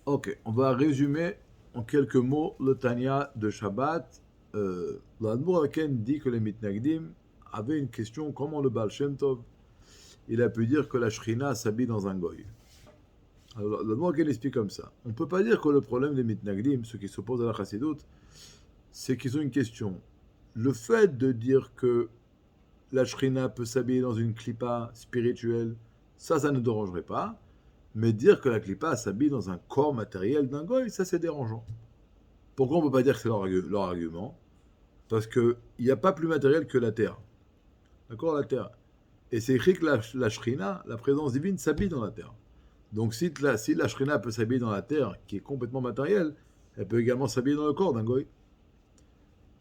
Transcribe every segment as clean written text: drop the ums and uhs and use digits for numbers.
Ok, on va résumer en quelques mots le Tanya de Shabbat. L'Admour Aken dit que les Mitnagdim avaient une question comment le Baal Shem Tov il a pu dire que la Shrina s'habille dans un goy. Alors l'Admour Aken explique comme ça. On ne peut pas dire que le problème des Mitnagdim, ceux qui s'opposent à la Chassidoute, c'est qu'ils ont une question. Le fait de dire que la Shrina peut s'habiller dans une clipa spirituelle, ça ne dérangerait pas. Mais dire que la clipa s'habille dans un corps matériel d'un goy, ça c'est dérangeant. Pourquoi on ne peut pas dire que c'est leur argument? Parce qu'il n'y a pas plus matériel que la terre. D'accord, la terre. Et c'est écrit que la shrina, la présence divine, s'habille dans la terre. Donc si la shrina peut s'habiller dans la terre, qui est complètement matérielle, elle peut également s'habiller dans le corps d'un goy.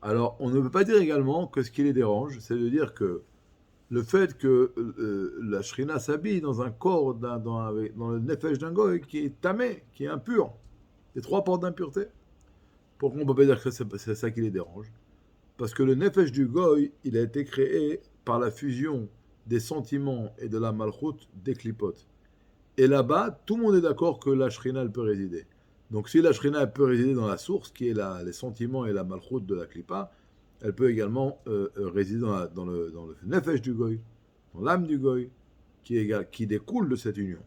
Alors on ne peut pas dire également que ce qui les dérange, c'est de dire que le fait que la shrina s'habille dans un corps, dans le nefesh d'un goy, qui est tamé, qui est impur, les trois portes d'impureté. Pourquoi on ne peut pas dire que c'est ça qui les dérange? Parce que le nefesh du goy, il a été créé par la fusion des sentiments et de la malchoute des clipotes. Et là-bas, tout le monde est d'accord que la shrina, elle peut résider. Donc si la shrina, elle peut résider dans la source, qui est les sentiments et la malchoute de la clipa, elle peut également résider dans le nefesh du goy, dans l'âme du goy, qui découle de cette union.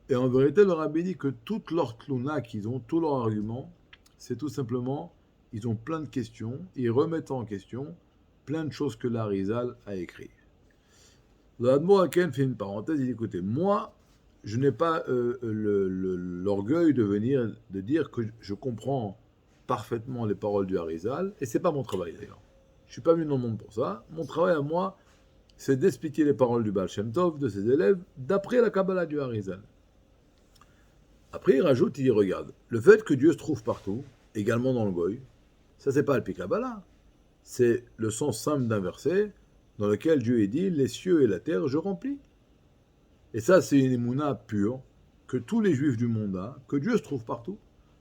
Et en vérité, le rabbi dit que toute leur tlouna qu'ils ont, tous leurs arguments, c'est tout simplement, ils ont plein de questions, ils remettent en question plein de choses que l'Arizal a écrit. Le Hadmour Aken fait une parenthèse, il dit écoutez, moi, je n'ai pas l'orgueil de dire que je comprends parfaitement les paroles du Harizal, et c'est pas mon travail d'ailleurs. Je suis pas venu dans le monde pour ça. Mon travail à moi, c'est d'expliquer les paroles du Baal Shem Tov, de ses élèves, d'après la Kabbalah du Harizal. Après, il rajoute, il dit, regarde, le fait que Dieu se trouve partout, également dans le Goy, ça c'est pas le Kabbalah. C'est le sens simple d'un verset dans lequel Dieu est dit, les cieux et la terre, je remplis. Et ça, c'est une émouna pure que tous les juifs du monde ont, que Dieu se trouve partout.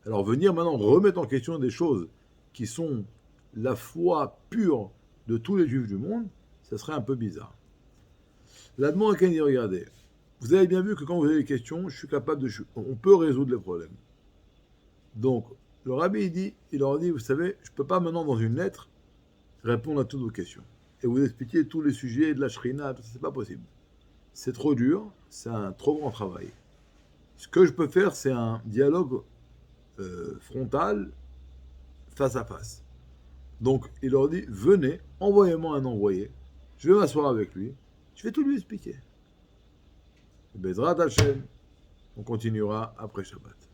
Alors venir maintenant remettre en question des choses qui sont la foi pure de tous les juifs du monde, ça serait un peu bizarre. L'Admon Aken dit, regardez, vous avez bien vu que quand vous avez des questions, je suis capable on peut résoudre les problèmes. Donc, le rabbi, il leur dit, vous savez, je ne peux pas maintenant dans une lettre répondre à toutes vos questions. Et vous expliquer tous les sujets de la shrina, c'est pas possible. C'est trop dur, c'est un trop grand travail. Ce que je peux faire, c'est un dialogue frontal, face à face. Donc, il leur dit, venez, envoyez-moi un envoyé, je vais m'asseoir avec lui, je vais tout lui expliquer. Bezrat Hashem, on continuera après Shabbat.